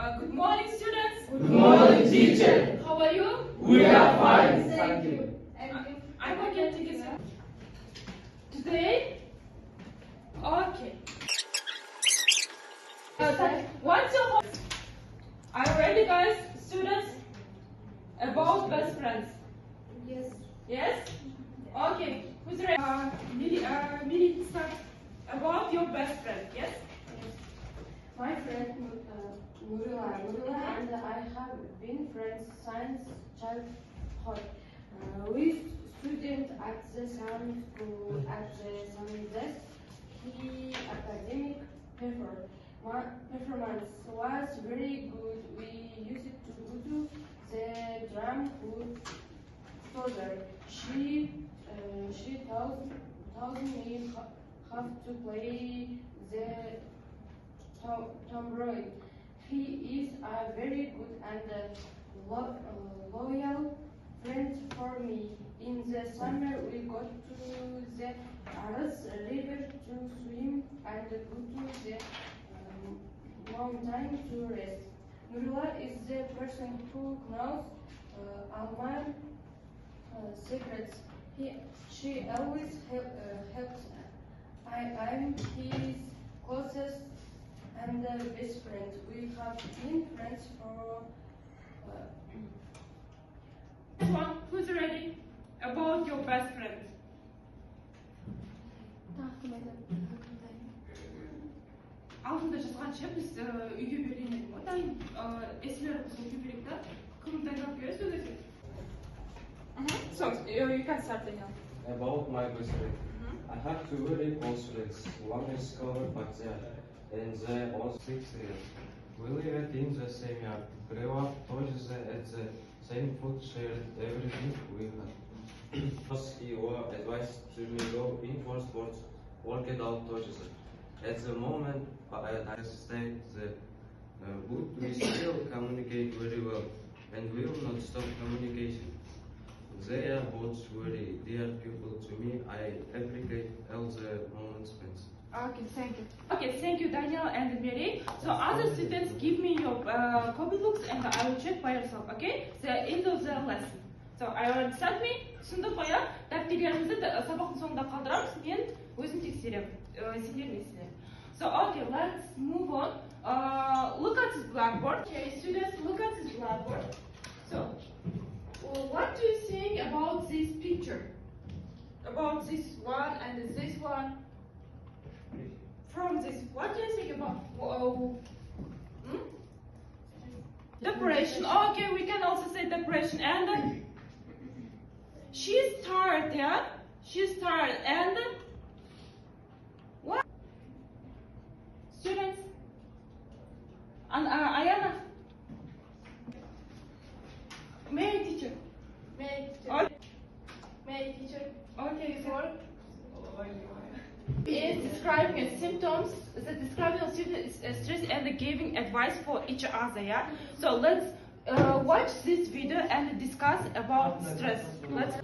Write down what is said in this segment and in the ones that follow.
Good morning, students. Good morning, teacher. How are you? We are fine, thank you. I'm going to get today. Okay. What's your hobby? Are you ready, guys, students? About best friends. Yes. Yes. Okay. Who's ready? Miri, start. About your best friend. Yes. My friend Nurula and I have been friends since childhood. We student at the same school at the same desk. His academic performance was very good. We used to go to the drum together. She told me how to play the tambourine. He is a very good and loyal friend for me. In the summer, we go to the Aras River to swim and go to the mountain to rest. Nurula is the person who knows all my secrets. She always helps. I'm his closest and best friend. We have been friends for. This one. Who's ready? About your best friend. Алдында жазғанша біз үйге берген едік қой дайын эслеріміз өте керек та кім дайындап береді сөйлесек. So you can start, Daniel. About my best friend. I have two very close friends. One is called Bakhtiar, and they are 6 years. We live in the same yard, grew up together at the same food, shared everything we had. Because he was advised to me go in for sports, work it out together. At the moment, I state that we still communicate very well, and we will not stop communication. They are both very dear people to me. I appreciate all the moments spent. Okay, thank you. Okay, thank you, Daniel and Mary. So other students, give me your copy books and I will check by yourself, okay? The end of the lesson. So I understand me? Түсінді ғой, дәптеріңізді сабақтың соңында қалдырамыз, мен өзім тексеремін, сендер несіне. So okay, let's move on. Look at this blackboard. Okay, students, look at this blackboard. So, what do you think about this picture? About this one and this one? From this, what do you think about? Decoration. Okay, we can also say decoration. And she's tired, yeah? She's tired. And what? Students. And Ayana. May I, teacher? May teacher. Okay, so is describing symptoms, describing stress and giving advice for each other, yeah? So let's watch this video and discuss about stress. Let's.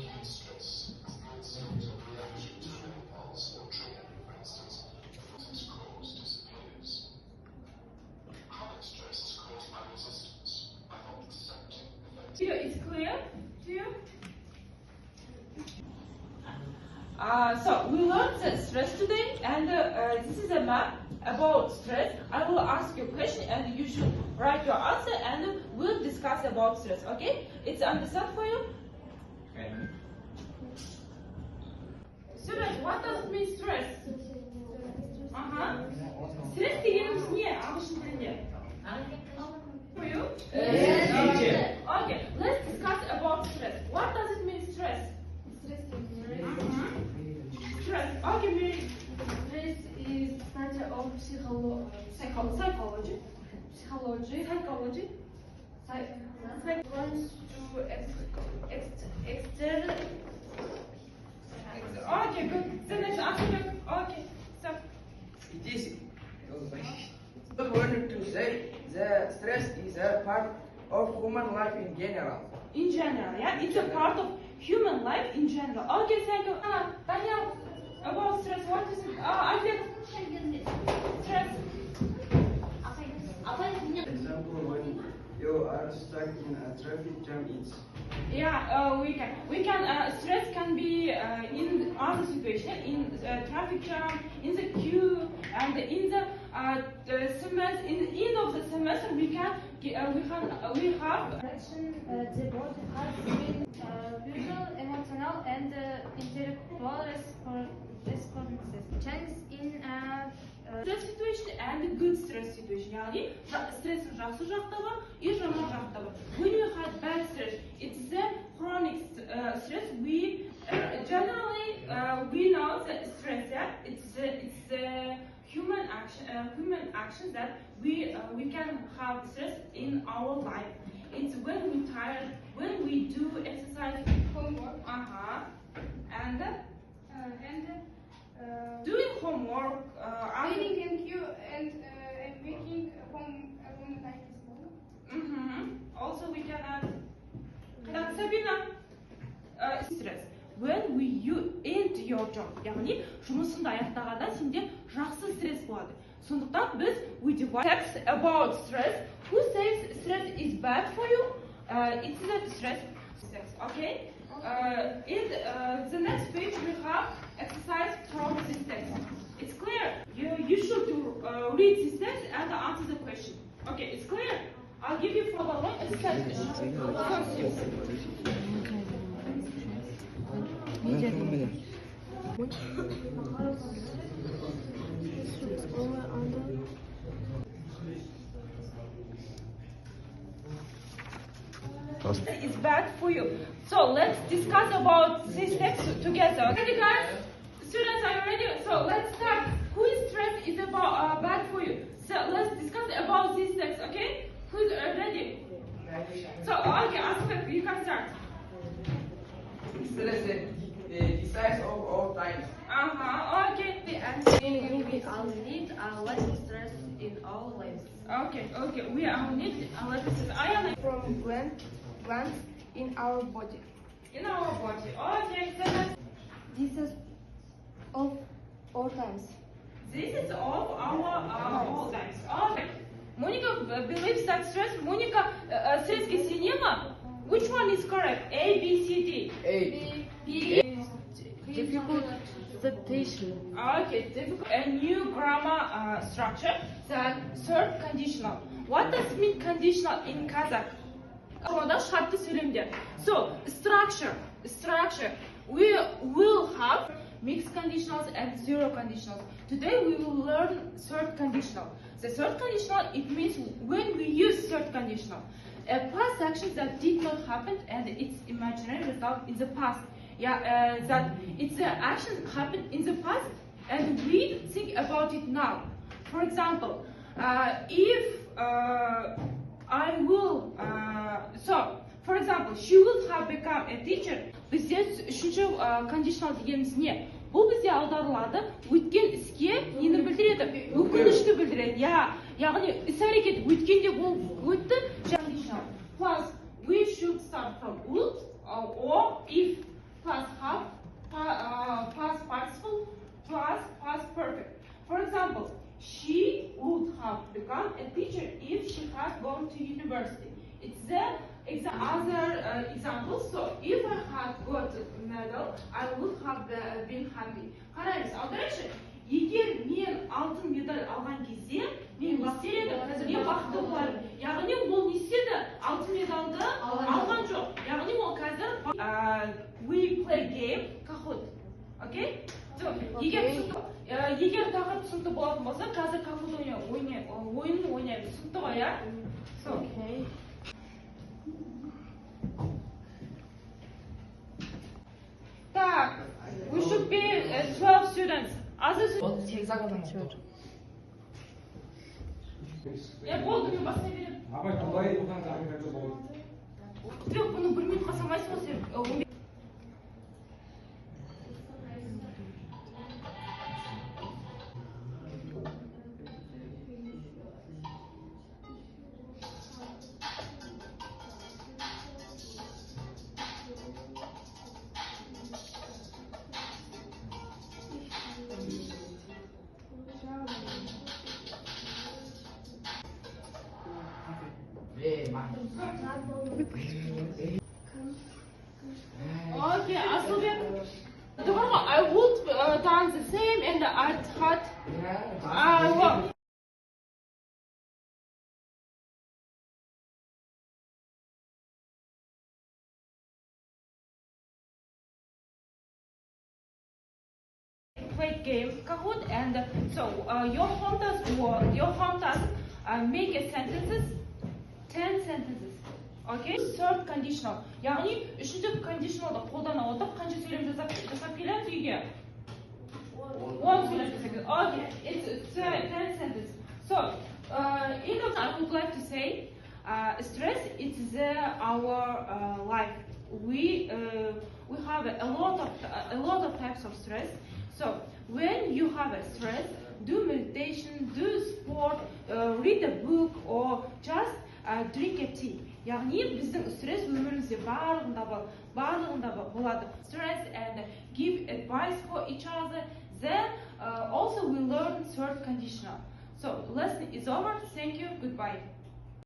Video is clear to you? So we learned the stress today, and this is a map about stress. I will ask you a question, and you should write your answer, and we'll discuss about stress. Okay? It's understood for you? Okay. Students, what does it mean stress? Stress дегеніміз не? Ағылшын тілінде. For you? Yes. Okay. Let's discuss about stress. What does it mean stress? Stress. Okay, Mary. Stress is study of Psychology. Wants to external. Okay, good. The next after. Okay, so. It is the word to say the stress is a part of human life in general. In general, yeah, it's a part of human life in general. Okay, thank you. Daniel, about stress, what is it? I think stress. Example minutes. Yeah, we can. Stress can be in other situation, in traffic jam, in the queue, and in the semester. In the end of the semester, we have. Action, the body has been visual, emotional, and intellectual responses. Change in Stress situation and good stress situation. Yani stressin жақсы жақтары бар, и жаман жақтары бар. When you have bad stress, it's the chronic stress. We generally we know that stress. Yeah, it's the human action that we can have stress in our life. It's when we tired, when we do exercise, homework, and doing homework, Waiting in queue and making home like this. Also, we can add that Sabina stress. When you end your job, яғни жұмысыңды аяқтағанда сенде жақсы стресс болады. Сондықтан біз we divide about stress. Who says stress is bad for you? It's the stress. Okay. In the next page we have exercise from this text. It's clear. You should read this text and answer the question. Okay, it's clear. I'll give you for the one exercise question. It's bad for you. So let's discuss about this text together. Okay, guys? Students, are you ready? So let's start. Who is stress is about bad for you? So let's discuss about this text. Okay? Who's ready? So okay, Asper, you can start. Stress decides of all times. Okay. The we all need a little stress in our lives. Okay. We all need a little stress. I am From glands in our body. in our body. Okay. So let's. This is of all times. This is all our all times. Okay. Monica believes that stress. Monica stress is cinema. Which one is correct? A, B, C, D. A. Difficult adaptation. Okay. Difficult. A new grammar structure. The third conditional. What does mean conditional in Kazakh? Şartlı söylemde. So structure. We will have mixed conditionals and zero conditionals. Today we will learn third conditional. The third conditional, it means when we use third conditional. A past action that did not happen and its imaginary result in the past. That it's an action happened in the past and we think about it now. For example, if I will, for example, she will have become a teacher. Бізде үшінші conditional дегеніміз не? Бұл бізде аударылады, өткен іске нені білдіреді? Өкінішті білдіреді. Яғни іс-әрекет өткенде болып өтті, conditional. Plus, we should start from would or if plus have, past participle plus past perfect. For example, she would have become a teacher if she had gone to university. It's the other example. So if I had got a medal, I would have been happy. Қараңыз, аударайықшы. Егер мен алтын медаль алған кезде, мен не істер едім? Қазір мен бақытты боларым. Яғни ол не істеді? Алтын медальды алған жоқ. Яғни ол қазір we play game Kahoot. Okay? So, егер тақырып түсінікті болатын болса, қазір Kahoot ойынын ойнаймыз. Түсінікті ғой, иә? Okay. Так, we should be 12 students. Other students. Болды, мен бастай беремін. Абай, бұлай бұдан жарыңға болды. Жоқ, бұны бір минутқа салмайсың ғой сен. and I thought I will. Play game Kahoot, and so your home task make a sentences, 10 sentences. Okay? Third conditional. Yani üçüncü conditional'da қолдана отырып қанша сөйлем жасап келеміз үйге? 1 сөйлем жасап келеміз. Okay, it's 10 sentences. So, in of I would like to say, stress is our life. We have a lot of types of stress. So when you have a stress, do meditation, do sport, read a book, or just drink a tea. Яғни біздің стресс өмірімізде барлығында болады. Stress and give advice for each other. Then also we learn third conditional. So lesson is over. Thank you. Goodbye.